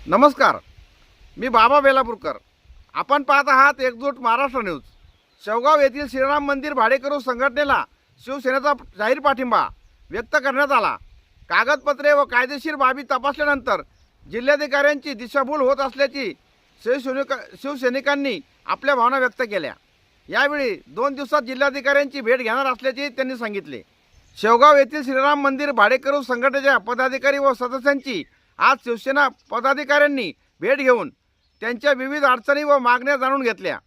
नमस्कार, मी बाबा बेलापूरकर. आपण पाहत आहात एकजूट महाराष्ट्र न्यूज. शेवगाव येथील श्रीराम मंदिर भाडेकरू संघटनेला शिवसेनेचा जाहीर पाठिंबा व्यक्त करण्यात आला. कागदपत्रे व कायदेशीर बाबी तपासल्यानंतर जिल्हाधिकाऱ्यांची दिशाभूल होत असल्याची शिवसैनिकांनी आपल्या भावना व्यक्त केल्या. यावेळी 2 दिवसात जिल्हाधिकाऱ्यांची भेट घेणार असल्याचे त्यांनी सांगितले. शेवगाव येथील श्रीराम मंदिर भाडेकरू संघटनेच्या पदाधिकारी व सदस्यांची आज शिवसेना पदाधिकाऱ्यांनी भेट घेऊन त्यांच्या विविध अडचणी व मागण्या जाणून घेतल्या.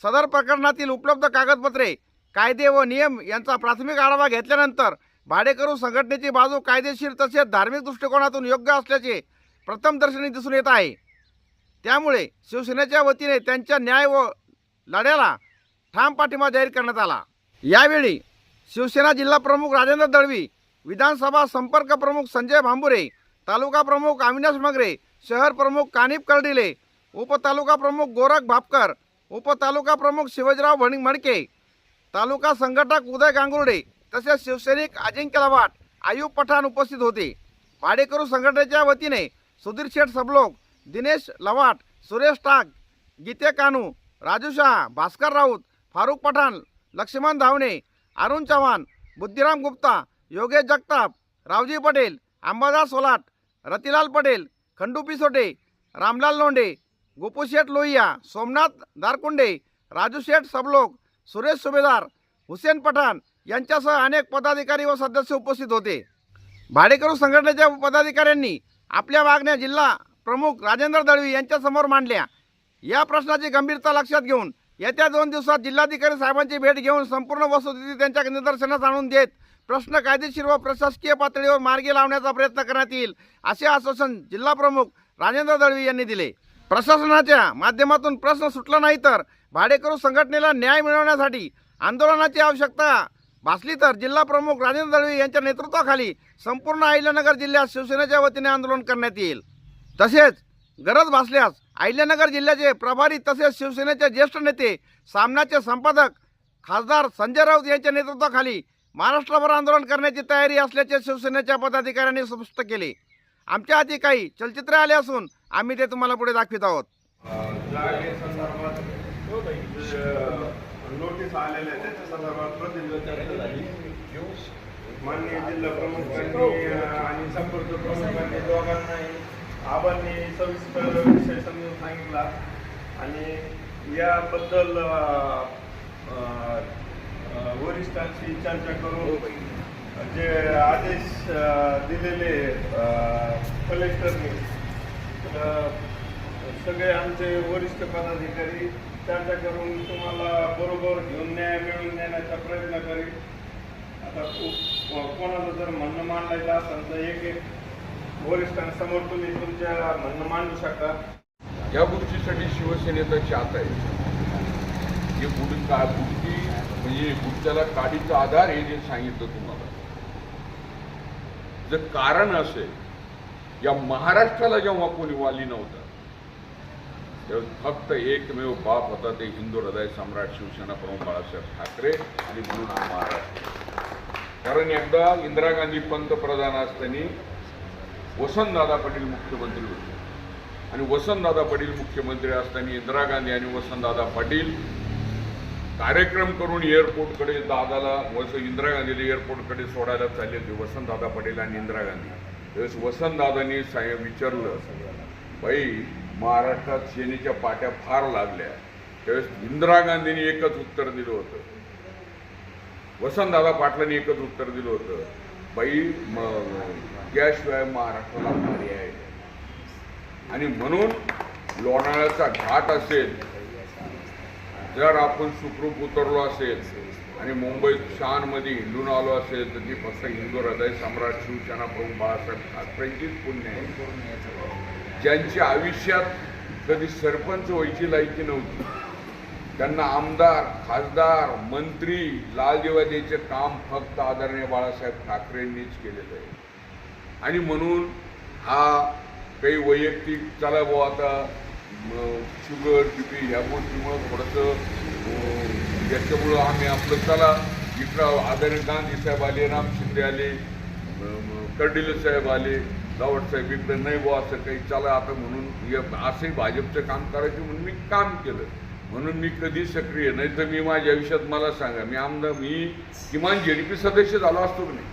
सदर प्रकरणातील उपलब्ध कागदपत्रे, कायदे व नियम यांचा प्राथमिक आढावा घेतल्यानंतर भाडेकरू संघटनेची बाजू कायदेशीर तसेच धार्मिक दृष्टिकोनातून योग्य असल्याचे प्रथमदर्शनी दिसून येत आहे. त्यामुळे शिवसेनेच्या वतीने त्यांच्या न्याय व लढ्याला ठाम पाठिंबा जाहीर करण्यात आला. यावेळी शिवसेना जिल्हा प्रमुख राजेंद्र दळवी, विधानसभा संपर्क प्रमुख संजय भांबुरे, तालुका प्रमुख अविनाश मगरे, शहर प्रमुख कानिप कर्डिले, उपतालुका प्रमुख गोरख भापकर, उपतालुका प्रमुख शिवाजीराव मडके, तालुका संघटक उदय गांगुर्डे तसेच शिवसैनिक अजिंक्य लवाट, आयुब पठाण उपस्थित होते. भाडेकरू संघटनेच्या वतीने सुधीर शेठ सबलोक, दिनेश लवाट, सुरेश टाक, गीते कानू, राजू शाह, भास्कर राऊत, फारुख पठाण, लक्ष्मण धावणे, अरुण चव्हाण, बुद्धिराम गुप्ता, योगेश जगताप, रावजी पटेल, अंबादास सोलाट, रतिलाल पटेल, खंडू पिसोटे, रामलाल लोंढे, गोपू शेठ लोहिया, सोमनाथ दारकुंडे, राजू शेठ सबलोक, सुरेश सुभेदार, हुसेन पठाण यांच्यासह अनेक पदाधिकारी व सदस्य उपस्थित होते. भाडेकरू संघटनेच्या पदाधिकाऱ्यांनी आपल्या मागण्या जिल्हा प्रमुख राजेंद्र दळवी यांच्यासमोर मांडल्या. या प्रश्नाची गंभीरता लक्षात घेऊन येत्या 2 दिवसात जिल्हाधिकारी साहेबांची भेट घेऊन संपूर्ण वस्तुस्थिती त्यांच्या निदर्शनास आणून देत प्रश्न कायदेशीर व प्रशासकीय पातळीवर मार्गी लावण्याचा प्रयत्न करण्यात येईल असे आश्वासन जिल्हा प्रमुख राजेंद्र दळवी यांनी दिले. प्रशासनाच्या माध्यमातून प्रश्न सुटला नाही तर भाडेकरू संघटनेला न्याय मिळवण्यासाठी आंदोलनाची आवश्यकता भासली तर जिल्हा प्रमुख राजेंद्र दळवी यांच्या नेतृत्वाखाली संपूर्ण अहिल्यानगर जिल्ह्यात शिवसेनेच्या वतीने आंदोलन करण्यात येईल. तसेच गरज भासल्यास अहिल्यानगर जिल्ह्याचे प्रभारी तसेच शिवसेनेचे ज्येष्ठ नेते, सामनाचे संपादक खासदार संजय राऊत यांच्या नेतृत्वाखाली महाराष्ट्रभर आंदोलन करण्याची तयारी असल्याचे शिवसेनेच्या पदाधिकाऱ्यांनी स्पष्ट केले. आमच्या हाती काही चलचित्र आले असून आम्ही ते तुम्हाला पुढे दाखवित आहोत. नोटीस आलेल्या त्याच्या संदर्भात माननीय जिल्हा प्रमुखांनी आणि संपर्क प्रमुखांनी दोघांनाही आबांनी सविस्तर विषय समजून सांगितला आणि याबद्दल वरिष्ठांशी चर्चा करून जे आदेश दिलेले कलेक्टरनी सगळे आमचे वरिष्ठ पदाधिकारी चर्चा करून तुम्हाला बरोबर घेऊन न्याय मिळवून देण्याचा प्रयत्न करेल. आता कोणाला जर म्हणणं मांडायचं असेल तर एक वरिष्ठांसमोर तुम्ही तुमच्या म्हणणं मांडू शकता. या गोष्टीसाठी शिवसेनेचा चाहता आहे जे बुडकी म्हणजे बुडक्याला काडीचा आधार हे जे सांगितलं तुम्हाला, जर कारण असेल या महाराष्ट्राला जेव्हा कोणी वाली नव्हता तेव्हा फक्त एकमेव बाप होता, ते हिंदू हृदय सम्राट शिवसेना प्रमुख बाळासाहेब ठाकरे आणि म्हणून महाराष्ट्र. कारण एकदा इंदिरा गांधी पंतप्रधान असताना वसंतदादा पाटील मुख्यमंत्री होते आणि वसंतदादा पाटील मुख्यमंत्री असताना इंदिरा गांधी आणि वसंतदादा पाटील कार्यक्रम करून एअरपोर्टकडे दादाला इंदिरा गांधीला एअरपोर्टकडे सोडायला चालले होते वसंतदादा पाटील आणि इंदिरा गांधी. त्यावेळेस वसंतदादांनी विचारलं, बाई महाराष्ट्रात सेनेच्या पाट्या फार लागल्या. त्यावेळेस इंदिरा गांधींनी एकच उत्तर दिलं होतं, वसंतदादा पाटलांनी एकच उत्तर दिलं होतं, बाई त्याशिवाय महाराष्ट्राला पर्याय. आणि म्हणून लोणावळ्याचा घाट असेल, जर आपण सुखरूप उतरलो असेल आणि मुंबईत शानमध्ये हिंडून आलो असेल तर ती फक्त हिंदू हृदय सम्राट शिवसेना प्रमुख बाळासाहेब ठाकरेंचीच पुण्य आहे. ज्यांच्या आयुष्यात कधी सरपंच व्हायची लायकी नव्हती, त्यांना आमदार, खासदार, मंत्री, लाल दिवा द्यायचे काम फक्त आदरणीय बाळासाहेब ठाकरेंनीच केलेलं आहे. आणि म्हणून हा काही वैयक्तिक चला बुवा आता शुगर बीपी ह्या गोष्टीमुळं थोडंसं याच्यामुळं आम्ही आपलं चला इकडं आदरणीय गांधी साहेब आले, राम शिंदे आले, कर्डिले साहेब आले, दावड साहेब इकडे नाही बुवा असं काही चला आता म्हणून असंही भाजपचं काम करायचं म्हणून मी काम केलं. म्हणून मी कधी सक्रिय नाही तर मी माझ्या आयुष्यात मला सांगा मी किमान जेडीपी सदस्य झालो असतो की नाही.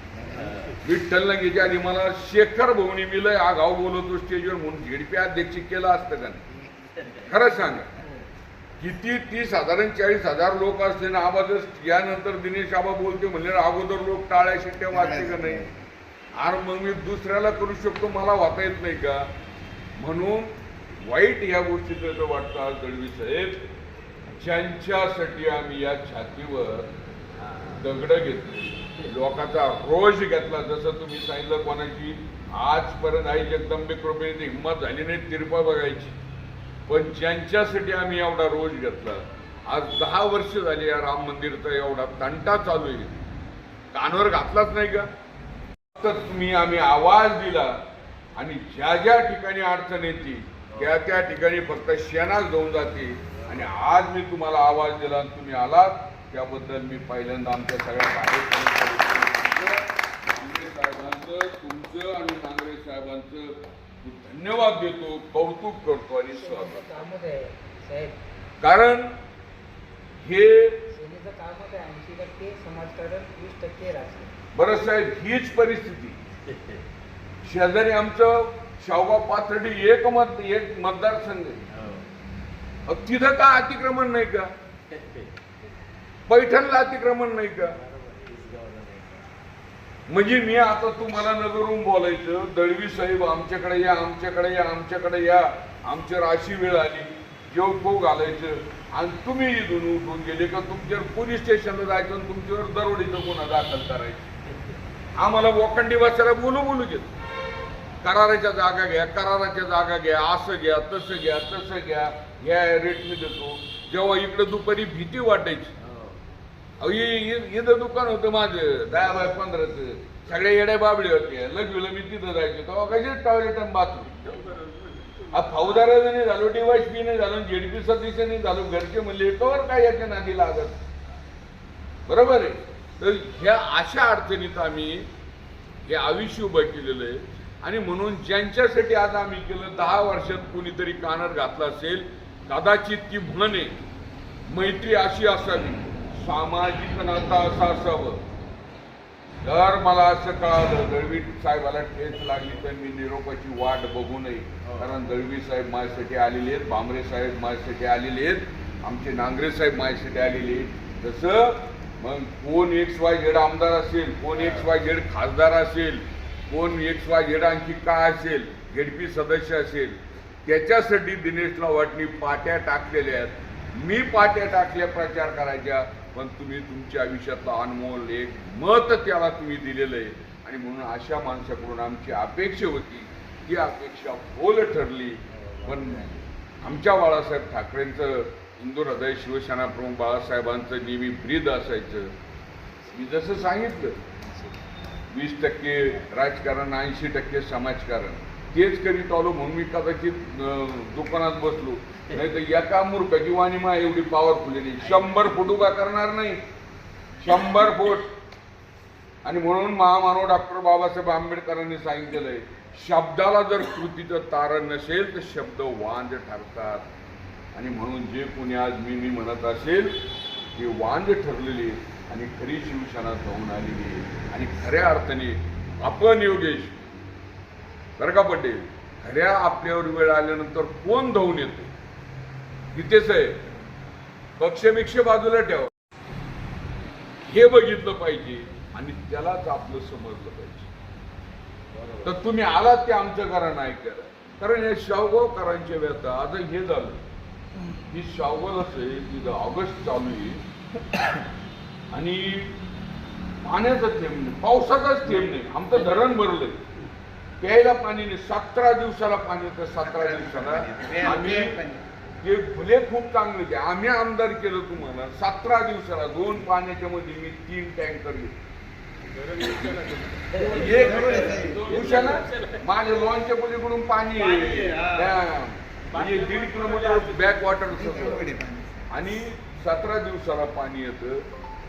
विठ्ठल नगेच्या आधी मला शेखर भाऊनी मी लय आगाव बोलवतो स्टेजवर म्हणून जेडीपी अध्यक्ष केलं असतं का नाही. खरं सांगा किती साधारण 40,000 लोक असले ना आबा जर यानंतर दिनेश आबा बोलते म्हणले अगोदर लोक टाळ्या शिट्ट्या वाजते का नाही. आणि मग मी दुसऱ्याला करू शकतो मला वाता येत नाही का. म्हणून वाईट या गोष्टीचं वाटतं आज दळवी साहेब ज्यांच्यासाठी आम्ही या छातीवर दगड घेतली लोकांचा रोष घेतला. जसं तुम्ही सांगितलं कोणाची आजपर्यंत आई जगदंबे कृपेने हिंमत झाली नाही तिरपा बघायची. पण ज्यांच्यासाठी आम्ही एवढा रोष घेतला आज 10 वर्ष झाली या राम मंदिरचा एवढा तंटा चालू आहे कानावर घातलाच नाही का. तर आम्ही आवाज दिला आणि ज्या ठिकाणी अडचण येते त्या ठिकाणी फक्त शेणाच जाऊन जाते. आणि आज मी तुम्हाला आवाज दिला आणि तुम्ही आलात त्याबद्दल मी पहिल्यांदा आमच्या सगळ्या नांगरे साहेबांचं तुमचं आणि नांगरे साहेबांचं धन्यवाद देतो कौतुक करतो आणि स्वागत. कारण हे बरं साहेब हीच परिस्थिती शेजारी आमचं शावगाव पाथर्डी एक मतदारसंघ तिथं का अतिक्रमण नाही का. पैठणला अतिक्रमण नाही का. म्हणजे मी आता तुम्हाला नगरून बोलायचं दळवी साहेब आमच्याकडे या आमच्याकडे या आमच्याकडे या आमच्यावर अशी वेळ आली जेव खो घालायचं आणि तुम्ही इथून उठून गेले का तुमच्यावर पोलीस स्टेशनला जायचं आणि तुमच्यावर दरोडीचा गुन्हा दाखल करायचा. आम्हाला वोखंडी वाचायला बोलू घेत कराराच्या जागा घ्या कराराच्या जागा घ्या असं घ्या तसं घ्या या रेटने देतो. जेव्हा इकडे दुपारी भीती वाटायची इथं दुकान होतं माझं 10 बाय 15चं सगळ्या येड्या बाबडे होते लगविलं मी तिथं जायचो तेव्हा कसे टॉयलेट आणि बाथरूम फौजदार नाही झालो डिवाइस बी नाही झालो जेडपी सदस्य नाही झालो घरचे म्हणले कवर काय याच्या नादी लागत. बरोबर आहे. तर ह्या अशा अडचणीत आम्ही हे आयुष्य उभं केलेलं आहे. आणि म्हणून ज्यांच्यासाठी आज आम्ही केलं 10 वर्षात कोणीतरी कानावर घातला असेल कदाचित ती म्हणे मैत्री अशी असावी सामाजिक नातं असं असावं. तर मला असं कळालं दळवी साहेबाला ठेच लागली तर मी निरोपाची वाट बघू नये. कारण दळवी साहेब माझ्यासाठी आलेले आहेत भामरे साहेब माझ्यासाठी आलेले आहेत आमचे नांगरे साहेब माझ्यासाठी आलेले आहेत. जसं मग कोण XYZ आमदार असेल कोण XYZ खासदार असेल कोण XYZ आणखी काय असेल जेडपी सदस्य असेल त्याच्यासाठी दिनेशला वाटणी पाट्या टाकलेल्या आहेत. मी पाट्या टाकल्या प्रचार करायच्या पण तुम्ही तुमच्या आयुष्यातला अनमोल एक मत त्याला तुम्ही दिलेलं आहे. आणि म्हणून अशा माणसाकडून आमची अपेक्षा होती ती अपेक्षा बोल ठरली. पण आमच्या बाळासाहेब ठाकरेंचं हिंदू हृदय शिवसेना प्रमुख बाळासाहेबांचं नेहमी ब्रीद असायचं. मी जसं सांगितलं 20% राजकारण 80% समाजकारण तेच करीत आलो म्हणून मी कदाचित दुकानात बसलो. नाही तर एका मूर्खाची वाणी मा एवढी पॉवरफुल नाही. 100 फूट उभा करणार नाही 100 फूट. आणि म्हणून महामानव डॉक्टर बाबासाहेब आंबेडकरांनी सांगितलेलं आहे शब्दाला जर कृतीचं तारण नसेल तर शब्द वांज ठरतात. आणि म्हणून जे कोणी आज मी म्हणत असेल ते वांज ठरलेले आणि खरी शिवसेना जाऊन आलेली आहे. आणि खऱ्या अर्थाने आपण योगेश बरं का पटेल खऱ्या आपल्यावर वेळ आल्यानंतर कोण धावून येतो तिथेच आहे. पक्षमिक्ष बाजूला ठेवा हे बघितलं पाहिजे आणि त्यालाच आपलं समजलं पाहिजे. तर तुम्ही आलात ते आमचं करा नाही करा. कारण या शावगावकरांच्या व्यथा आता हे झालं की शावगावच आहे तिथं ऑगस्ट चालू आहे आणि पाण्याचाच थेंब नाही पावसाचाच थेंब नाही. आमचं धरण भरलंय प्यायला पाणी नाही. 17 दिवसाला पाणी येतं. 17 दिवसाला आम्ही ते फुले खूप चांगले ते आम्ही आमदार केलं तुम्हाला 17 दिवसाला 2 पाण्याच्या मध्ये मी 3 टँकर घेतले. माझ्या लॉनच्या पलीकडून पाणी म्हणजे 1.5 किलोमीटर बॅक वॉटर आणि 17 दिवसाला पाणी येतं.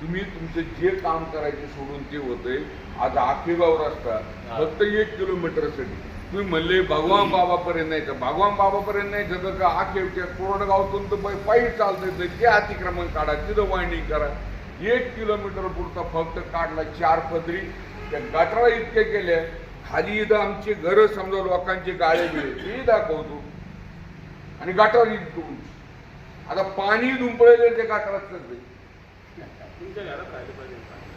तुम्ही तुमचं जे काम करायचे सोडून ते होतंय. आज आखेगाव रस्ता फक्त 1 किलोमीटरसाठी तुम्ही म्हणले भगवान बाबापर्यंत नाही तर भगवान बाबापर्यंत नाही तर का आखेवच्या कोरडगावतून तर पायी चालतंय ते अतिक्रमण काढा, तिथं वायंडिंग करा. 1 किलोमीटर पुरता फक्त काढला 4 पदरी. त्या गटारा इतके केले, खाली इथं आमची घरं समजा लोकांची गाळे बिळे ते दाखवतो आणि गटार इतकं. आता पाणी दुंपळले ते गटारात करते.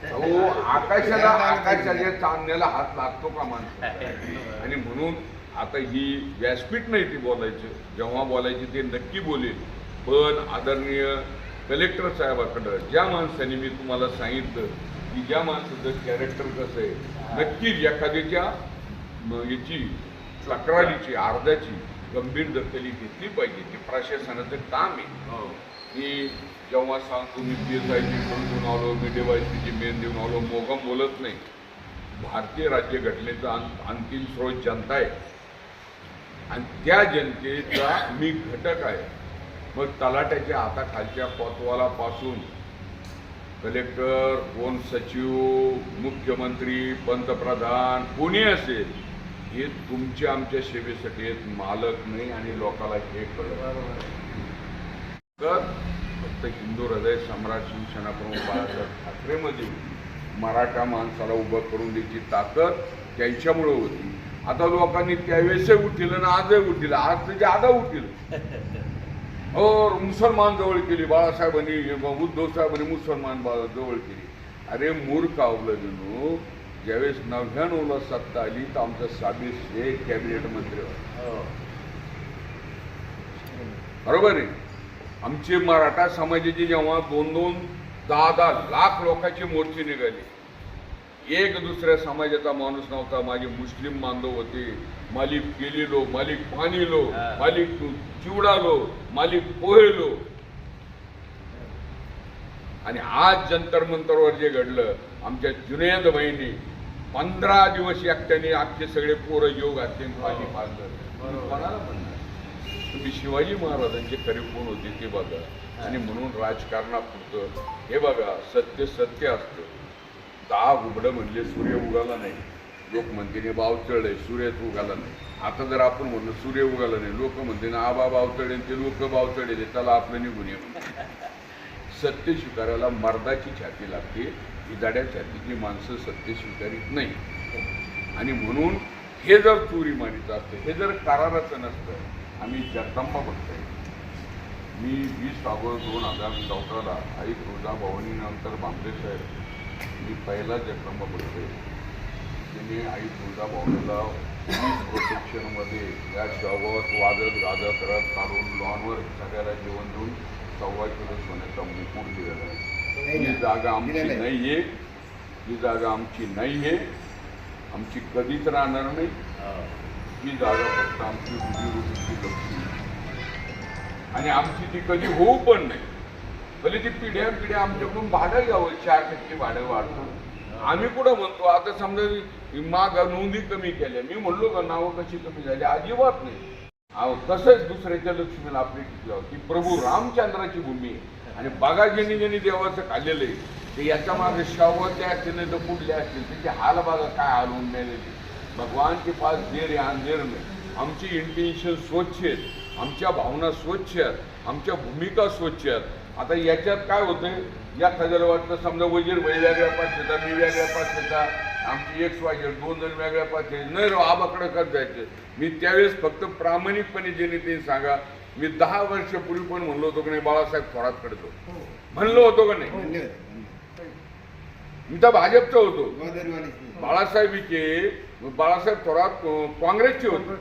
हो, आकाशाच्या चांदण्याला हात लागतो का माणसं. आणि म्हणून आता ही व्यासपीठ नाही ती बोलायची, जेव्हा बोलायची ते नक्की बोलेल. पण आदरणीय कलेक्टर साहेबाकडं ज्या माणसाने मी तुम्हाला सांगितलं की ज्या माणसाचं कॅरेक्टर कसं आहे, नक्कीच एखाद्याच्या याची तक्रारीची अर्जाची गंभीर दखल घेतली पाहिजे. ते प्रशासनाचं काम आहे. मी जेव्हा सांगतो मी PSIची फोन देऊन आलो, मी DYSPची मेन देऊन आलो, मोगम बोलत नाही. भारतीय राज्यघटनेचा अंतिम स्रोत जनता आहे आणि त्या जनतेचा मी घटक आहे. मग तलाट्याच्या हाताखालच्या कोतवालापासून कलेक्टर, कोण सचिव, मुख्यमंत्री, पंतप्रधान कोणी असेल, हे तुमच्या आमच्या सेवेसाठी आहेत, मालक नाही. आणि लोकांना हे कळलं तर फक्त हिंदू हृदय सम्राट शिवसेना प्रमुख बाळासाहेब ठाकरेमध्ये मराठा माणसाला उभं करून द्यायची ताकद त्यांच्यामुळे होती. आता लोकांनी त्यावेळेसही उठील आणि आजही उठील, आज तर ज्यादा उठील. हो, मुसलमान जवळ केली बाळासाहेबांनी, उद्धव साहेबांनी मुसलमान जवळ केली. अरे मूर्ख अवलंबून ज्यावेळेस 99ला सत्ता आली तर आमचा साबिर शेख कॅबिनेट मंत्री होता. बरोबर आहे. आमचे मराठा समाजाचे जेव्हा 2-2, 10-10 लाख लोकांची मोर्चे निघाली, एक दुसऱ्या समाजाचा माणूस नव्हता. माझे मुस्लिम बांधव होते, मालिक केली लो, मालिक पाणी लो, मालिक चिवडा लो, मालिक पोहे लो. आणि आज जंतर मंतरवर जे घडलं, आमच्या जुनैद भाईंनी 15 दिवस एकट्याने अख्खे सगळे पोरं योग घातले, पाणी पाजलं. कोणाला म्हणणार? तुम्ही शिवाजी महाराजांचे खरे कोण होते ते बघा. आणि म्हणून राजकारणापुरतं हे बघा, सत्य सत्य असतं. 10 घुबडं म्हणले सूर्य उगाला नाही, लोक म्हणते बाव चढले, सूर्यच उगाला नाही. आता जर आपण म्हणलं सूर्य उगाला नाही, लोक म्हणते ना आबा बाव चढेल, ते लोक बाव चढेल, त्याला आपलं निघून ये. सत्य स्वीकारायला मर्दाची छाती लागते, इजाड्या छातीची माणसं सत्य स्वीकारित नाही. आणि म्हणून हे जर चोरी मारीचं असतं, हे जर कराराचं नसतं, आम्ही जगदंबा बघतोय. मी 20 ऑगस्ट 2014ला आई तुळजाभवानीनंतर बांबे साहेब मी पहिला जगदंबा बघतोय. त्याने आई तुळजाभवानीला प्रोटेक्शनमध्ये या शॉगावात वाजत गाजत रथ काढून लॉनवर सगळ्याला जेवण देऊन 1.25 किलो सोन्याचा मुकुट दिलेला आहे. ही जागा आमची नाही आहे, ही जागा आमची नाही आहे, आमची कधीच राहणार नाही. ही जागा फक्त आमची रोजीरोटीची लक्ष्मी आणि आमची ती कधी होऊ पण नाही. भले ती पिढ्या पिढ्या आमच्याकडून भाडं घ्यावं, 4% भाडं वाढतं. आम्ही कुठं म्हणतो आता समजा माग नोंदी कमी केल्या, मी म्हणलो का नावं कशी कमी झाली? अजिबात नाही. कसंच दुसऱ्याच्या लक्ष्मीला आपली टिकलं. ती प्रभू रामचंद्राची भूमी आहे. आणि बघा ज्यांनी ज्यांनी देवाचं खाल्लेलं आहे ते याच्या मागे शावते असतील नाही तर कुठले असतील, त्याचे हाल बघा काय हाल होऊन मिळालेले. भगवान के पास देर आहे अंधेर नाही. आमची इंटेन्शन स्वच्छ आहेत, आमच्या भावना स्वच्छ आहेत, आमच्या भूमिका स्वच्छ आहेत. आता याच्यात काय होतंय, या खजाला वाटतं समजा वजीर भाई वेगळ्या पाचशेचा, मी वेगळ्या पाचशेचा, आमची XYZ 2 जण वेगळ्या पाचशे नाही रो आबाकडे करत जायचं. मी त्यावेळेस फक्त प्रामाणिकपणे जे नेते सांगा, मी 10 वर्षापूर्वी पण म्हणलो होतो की नाही बाळासाहेब थोरातकडे तो म्हणलो होतो का नाही? मी तर भाजपचा होतो. बाळासाहेब थोरात काँग्रेसचे होते,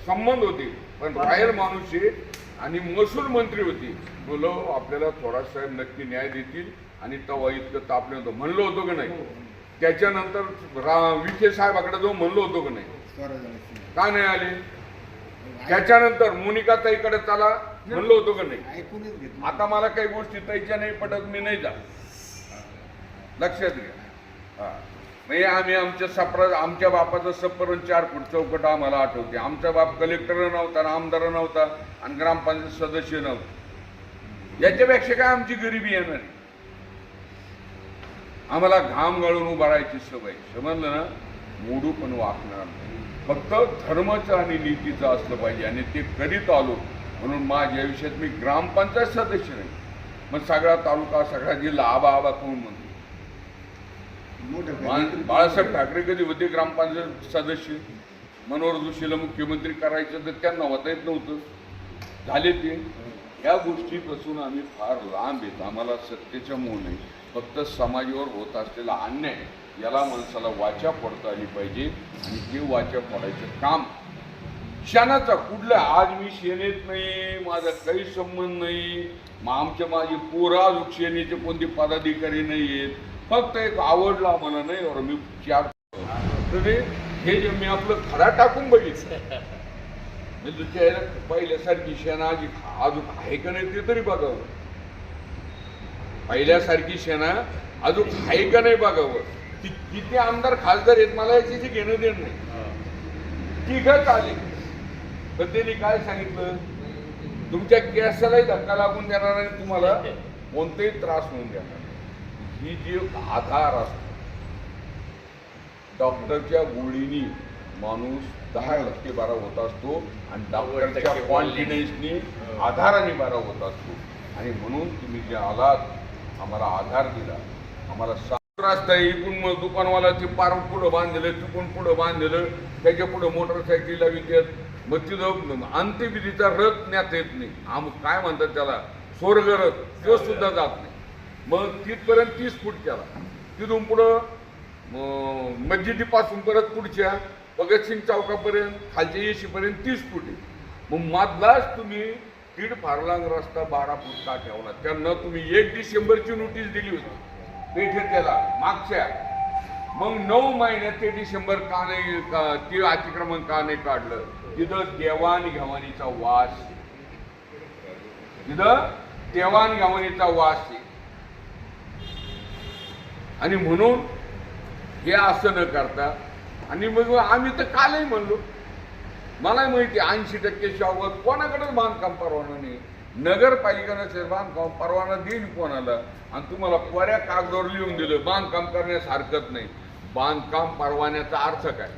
संबंध होते, पण रायल माणूस आणि महसूल मंत्री होती. बोलो आपल्याला थोरात साहेब नक्की न्याय देतील आणि तेव्हा इतकं तापलं होतं म्हणलो होतो का नाही? त्याच्यानंतर विखे साहेबाकडे जाऊन म्हणलो होतो का नाही? का नाही आले? त्याच्यानंतर मोनिका ताईकडे चला म्हणलो होतो का नाही? आता मला काही गोष्टी ताईच्या नाही पटत, मी नाही जात. लक्षात घ्या. म्हणजे आम्ही आमच्या बापाचं सप्परण 4 फूट चौकट आम्हाला आठवते. आमचा बाप कलेक्टर नव्हता, आमदार नव्हता आणि ग्रामपंचायत सदस्य नव्हता. याच्यापेक्षा काय आमची गरिबी येणार? आम्हाला घाम गाळून उभा राहायची सवय, समजलं ना? मोडू पण वाकणार नाही. फक्त धर्माचं आणि नीतीचं असलं पाहिजे आणि ते करीत आलो. म्हणून माझ्या आयुष्यात मी ग्रामपंचायत सदस्य नाही, मग सगळा तालुका सगळा जिल्हा आबा आबा कोण म्हणतो. बाळासाहेब ठाकरे कधी होते ग्रामपंचायत सदस्य? मनोहर जोशीला मुख्यमंत्री करायचं तर त्यांना होता येत नव्हतं, झाले ते. या गोष्टीपासून आम्ही फार लांब येतो. आम्हाला सत्तेच्या मोह नाही, फक्त समाजावर होत असलेला अन्याय याला माणसाला वाचा फोडता आली पाहिजे आणि ते वाचा फोडायचं काम क्षणाचा कुठलं. आज मी सेनेत नाही, माझा काही संबंध नाही, माझी पोरं अजून सेनेचे कोणते पदाधिकारी नाही आहेत, फक्त एक आवडला आम्हाला नाही और मी 4 तर हे जे मी आपलं खरा टाकून बघितलं. दुसऱ्या पहिल्यासारखी सेना अजून आहे का नाही ते तरी बघावं. पहिल्यासारखी सेना अजून आहे का नाही बघावं. किती आमदार खासदार आहेत मला याची घेणं देणं नाही. तिघच आले पण त्यांनी काय सांगितलं, तुमच्या केसालाही धक्का लागून देणार आणि तुम्हाला कोणताही त्रास होऊन देणार. ही जी आधार असतो, डॉक्टरच्या गोळीनी माणूस 10% बरा होत असतो आणि डॉक्टरच्या कॉन्फिडन्सनी आधाराने बरा होत असतो. आणि म्हणून तुम्ही जे आलात, आम्हाला आधार दिला, आम्हाला रस्ता इकडून मग दुकानवाला ते पार पुढं बांधलेलं, तिकडून पुढं बांधलेलं, त्याच्या पुढं मोटरसायकलीला विकत, मग तिथं अंत्यविधीचा रथ नेता येत नाही. काय म्हणतात त्याला, स्वर्गरथ, तो सुद्धा जात नाही. मग तिथपर्यंत 30 फूट केला, तिथून पुढं मस्जिदीपासून परत पुढच्या भगतसिंग चौकापर्यंत खालच्या येशीपर्यंत 30 फूट आहे. मग मधलाच तुम्ही 1.5 फरलांग रस्ता 12 फूट का ठेवला? त्यांना तुम्ही 1 डिसेंबरची नोटीस दिली होती पेठे त्याला मागच्या. मग 9 महिन्यात ते डिसेंबर का नाही, ते अतिक्रमण का नाही काढलं? तिथं देवाणघेवाणीचा वास, तिथं देवाणघेवाणीचा वास आहे. आणि म्हणून हे असं न करता, आणि मग आम्ही तर कालही म्हणलो, मला माहिती 80% शावत कोणाकडेच बांधकाम परवाना नाही. नगरपालिकेनं बांधकाम परवाना देईल कोणाला? आणि तुम्हाला कोऱ्या कागदावर लिहून दिलं बांधकाम करण्यास हरकत नाही. बांधकाम परवान्याचा अर्थ काय?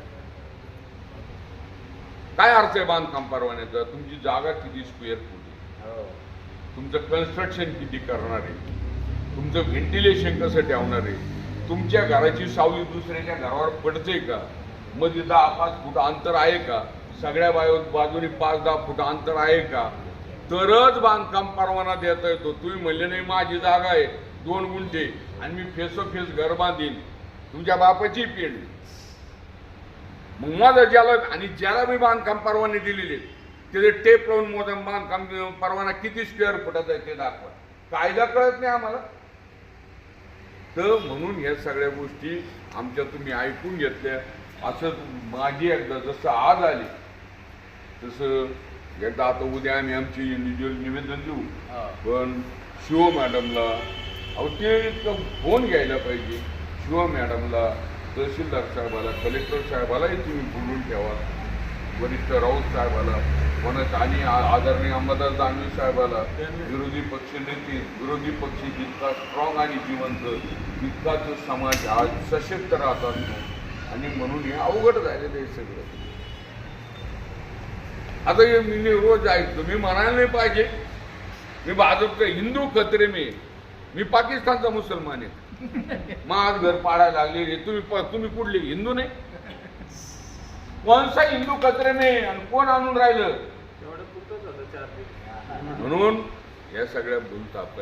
काय अर्थ आहे बांधकाम परवान्याचा? तुमची जागा किती स्क्वेअर फूट आहे, तुमचं कन्स्ट्रक्शन किती करणार आहे, तुमचं व्हेंटिलेशन कसं ठेवणार आहे, तुमच्या घराची सावली दुसऱ्याच्या घरावर पडते का, मध्ये 10-5 फूट अंतर आहे का, सगळ्या बाजूने 5-10 फूट अंतर आहे का, तरच बांधकाम परवाना देता येतो. तुम्ही म्हणले नाही माझी जागा आहे 2 गुंठे आणि मी फेसोफेस घर बांधीन, तुमच्या बापाची पेंड. मग माझं ज्याला मी बांधकाम परवाने दिलेले त्याचे टेप लावून मोजून बांधकाम परवाना किती स्क्वेअर फुटाचा आहे ते दाखवा. कायदा कळत नाही आम्हाला. तर म्हणून ह्या सगळ्या गोष्टी आमच्या तुम्ही ऐकून घेतल्या. असं माझी एकदा जसं आज आली तसं एकदा आता उद्या आम्ही आमची इंडिव्हिज्युअल निवेदन देऊ. पण शिव मॅडमला ते फोन घ्यायला पाहिजे. शिव मॅडमला, तहसीलदार साहेबाला, कलेक्टर साहेबालाही तुम्ही बोलून ठेवा, वरिष्ठ राऊत साहेबाला, कोणाचा आणि आदरणीय अंबादास दानवे साहेबाला, विरोधी पक्ष नेते, विरोधी पक्ष जितका स्ट्रॉंग आणि जिवंत तितकाच समाज आज सशक्त राहत असतो. आणि म्हणून हे अवघड झालेलं आहे सगळं. आता हे मी रोज ऐकतो, मी म्हणायला नाही पाहिजे मी भाजपचा हिंदू खतरे मी पाकिस्तानचा मुसलमान आहे. माझ घर पाडायला लागले. तुम्ही कुठले हिंदू नाही? कोणसा हिंदू खतरे में आणि कोण आणून राहिलं? म्हणून या सगळ्या बोलतात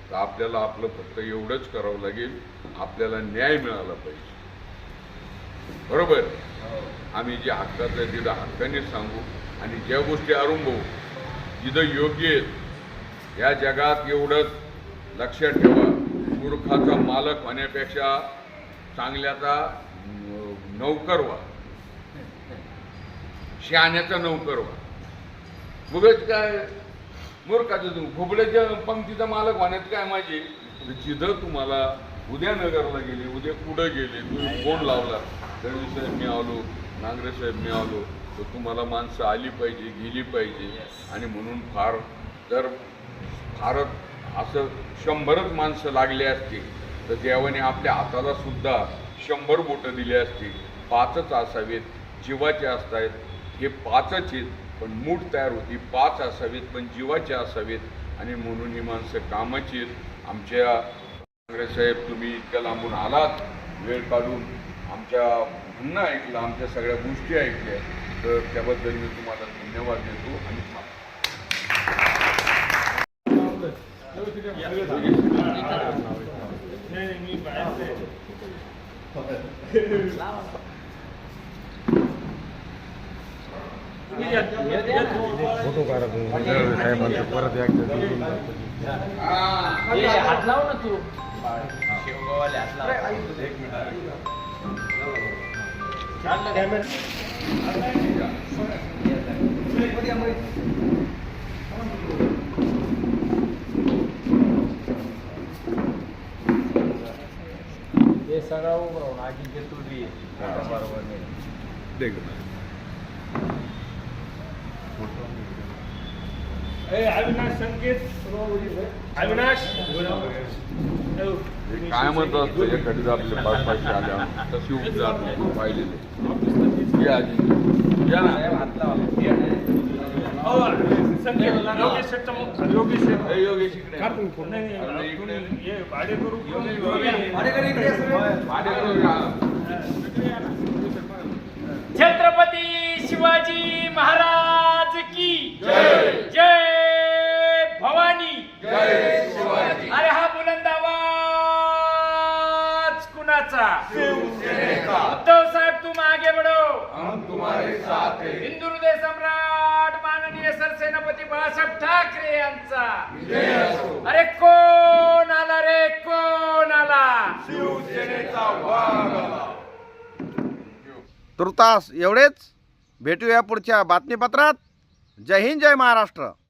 तर आपल्याला आपलं फक्त एवढंच करावं लागेल, आपल्याला न्याय मिळाला पाहिजे. बरोबर? आम्ही जे हक्काचं आहे तिथं हक्काने सांगू आणि ज्या गोष्टी अरुंभवू जिथं योग्य आहेत. या जगात एवढंच लक्षात ठेवा, मूर्खाचा मालक होण्यापेक्षा चांगल्याचा नौकर व्हा, शहाण्याचा नौकर व्हा. उगाच काय मूर्खाचं खोबड्याच्या पंक्तीचा मालक होण्यात काय माझे. जिथं तुम्हाला उद्या नगरला गेले, उद्या कुठं गेले, तुम्ही फोन लावला, दळवी साहेब मी आलो, नांगरे साहेब मी आलो, तर तुम्हाला माणसं आली पाहिजे, गेली पाहिजे. आणि म्हणून फारच असं 100च माणसं लागले असते तर देवाने आपल्या हाताला सुद्धा 100 बोटं दिली असती. 5च असावेत, जीवाचे असतायत हे 5च आहेत, पण मूठ तयार होती 5 असावेत पण जीवाचे असावेत आणि म्हणून ही माणसं कामाची आहेत. आमच्या काँग्रेस साहेब तुम्ही इतक्या लांबून आलात, वेळ काढून आमच्या म्हणणं ऐकलं, आमच्या सगळ्या गोष्टी ऐकल्या, तर त्याबद्दल मी तुम्हाला धन्यवाद देतो आणि फोटो काढा तुम्ही परत एकदा हात लाव ना तू हे सगळं उभं राहून आधी घेतो बी बरोबर नाही अविनाश संकेत अविनाश काय म्हणत असतं एखादी आपले 5-5 आल्या तशी उपजात पाहिलेले या आधी या ना संकेत योगेश शेट्टी योगेश हे योगेश इकडे भाडेकरू छत्रपती शिवाजी महाराज की जय जय भवानी जय शिवाजी. अरे हा बुलंद आवाज कुणाचा उद्धव साहेब तुम आगे बढ़ो हम तुम्हारे साथ हैं. हिंदू हृदय सम्राट माननीय सरसेनापती बाळासाहेब ठाकरे यांचा विजय असो. अरे कोण आला रे कोण आला शिवसेनेचा वाघ आला. तुर्तास एवढेच. भेटूया पुढच्या बातमीपत्रात. जय हिंद, जय महाराष्ट्र.